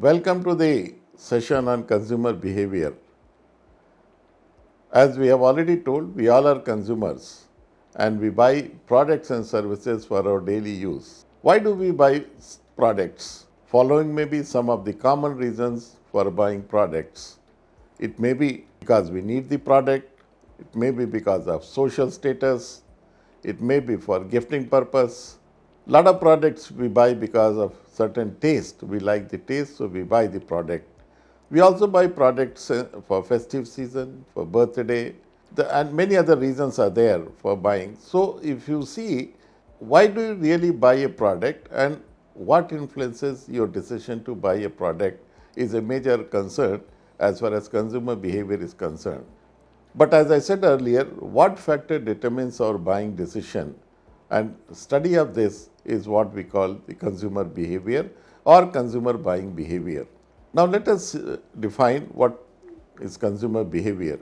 Welcome to the session on consumer behavior. As we have already told, we all are consumers and we buy products and services for our daily use. Why do we buy products? Following may be some of the common reasons for buying products. It may be because we need the product, it may be because of social status, it may be for gifting purpose. Lot of products we buy because of certain taste. We like the taste, so we buy the product. We also buy products for festive season, for birthday, and many other reasons are there for buying. So if you see, why do you really buy a product and what influences your decision to buy a product is a major concern as far as consumer behavior is concerned. But as I said earlier, what factor determines our buying decision? And study of this is what we call the consumer behavior or consumer buying behavior. Now let us define what is consumer behavior.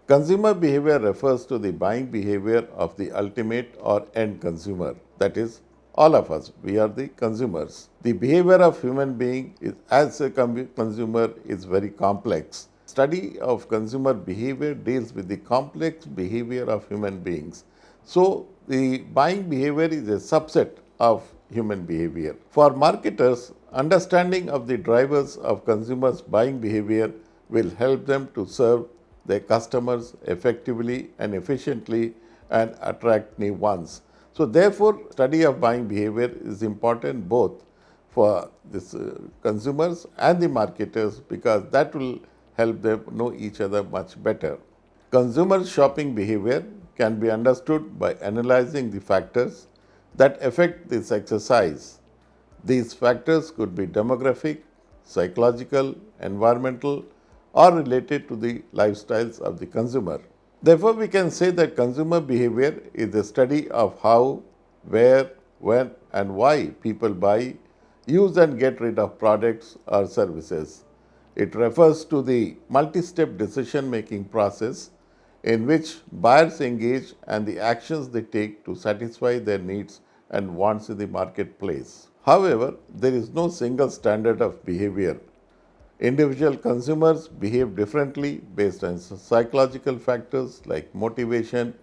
Consumer behavior refers to the buying behavior of the ultimate or end consumer. That is, all of us, we are the consumers. The behavior of human being as a consumer is very complex. Study of consumer behavior deals with the complex behavior of human beings. So the buying behavior is a subset of human behavior. For marketers, understanding of the drivers of consumers' buying behavior will help them to serve their customers effectively and efficiently and attract new ones. So therefore, study of buying behavior is important both for this consumers and the marketers because that will help them know each other much better. Consumer shopping behavior can be understood by analyzing the factors that affect this exercise. These factors could be demographic, psychological, environmental, or related to the lifestyles of the consumer. Therefore, we can say that consumer behavior is the study of how, where, when, and why people buy, use, and get rid of products or services. It refers to the multi-step decision-making process in which buyers engage and the actions they take to satisfy their needs and wants in the marketplace. However, there is no single standard of behavior. Individual consumers behave differently based on psychological factors like motivation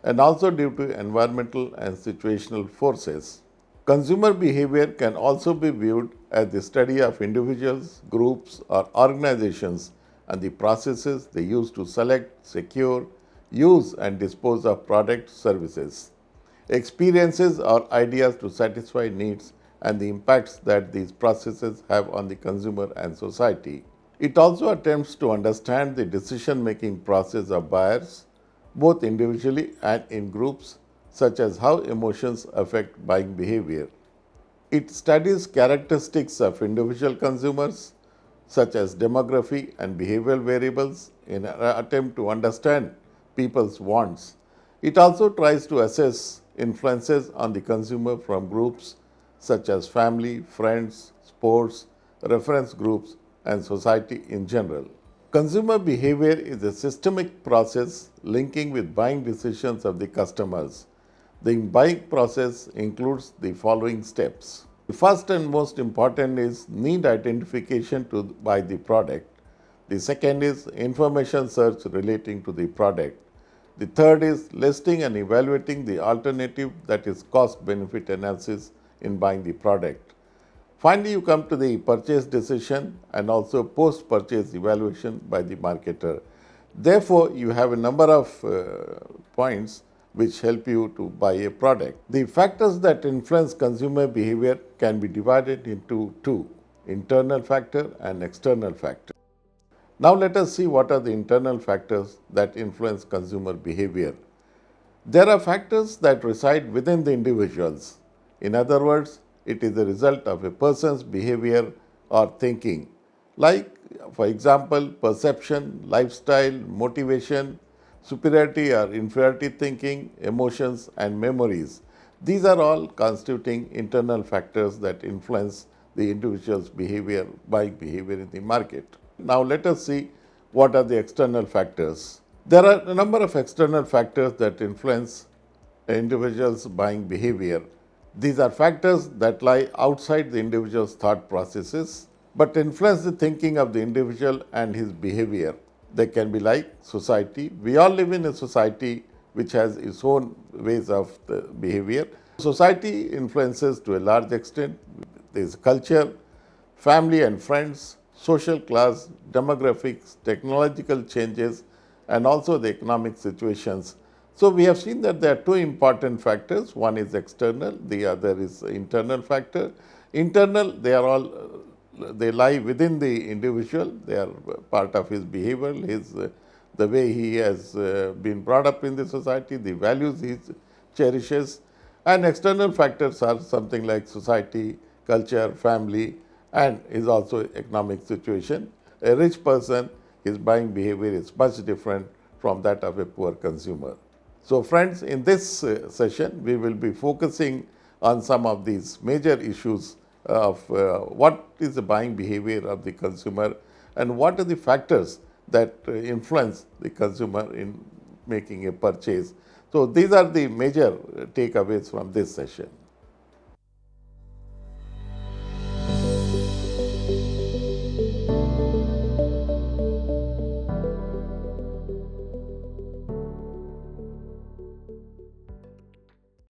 and also due to environmental and situational forces. Consumer behavior can also be viewed as the study of individuals, groups, or organizations and the processes they use to select, secure, use, and dispose of products, services, experiences, or ideas to satisfy needs and the impacts that these processes have on the consumer and society. It also attempts to understand the decision-making process of buyers, both individually and in groups, such as how emotions affect buying behavior. It studies characteristics of individual consumers, such as demography and behavioral variables, in an attempt to understand people's wants. It also tries to assess influences on the consumer from groups such as family, friends, sports, reference groups, and society in general. Consumer behavior is a systemic process linking with buying decisions of the customers. The buying process includes the following steps. The first and most important is need identification to buy the product. The second is information search relating to the product. The third is listing and evaluating the alternative, that is cost-benefit analysis in buying the product. Finally, you come to the purchase decision and also post-purchase evaluation by the marketer. Therefore, you have a number of points which help you to buy a product. The factors that influence consumer behavior can be divided into two, internal factor and external factor. Now let us see what are the internal factors that influence consumer behavior. There are factors that reside within the individuals. In other words, it is the result of a person's behavior or thinking, like, for example, perception, lifestyle, motivation, superiority or inferiority thinking, emotions, and memories. These are all constituting internal factors that influence the individual's behavior, buying behavior in the market. Now let us see what are the external factors. There are a number of external factors that influence individuals' buying behavior. These are factors that lie outside the individual's thought processes but influence the thinking of the individual and his behavior. They can be like society. We all live in a society which has its own ways of the behavior. Society influences to a large extent. There is culture, family and friends, social class, demographics, technological changes, and also the economic situations. So we have seen that there are two important factors. One is external, the other is internal factor. Internal, they are all they lie within the individual. They are part of his behavior, the way he has been brought up in the society, the values he cherishes. And external factors are something like society, culture, family, and is also economic situation. A rich person, his buying behavior is much different from that of a poor consumer. So friends, in this session, we will be focusing on some of these major issues of what is the buying behavior of the consumer and what are the factors that influence the consumer in making a purchase. So these are the major takeaways from this session.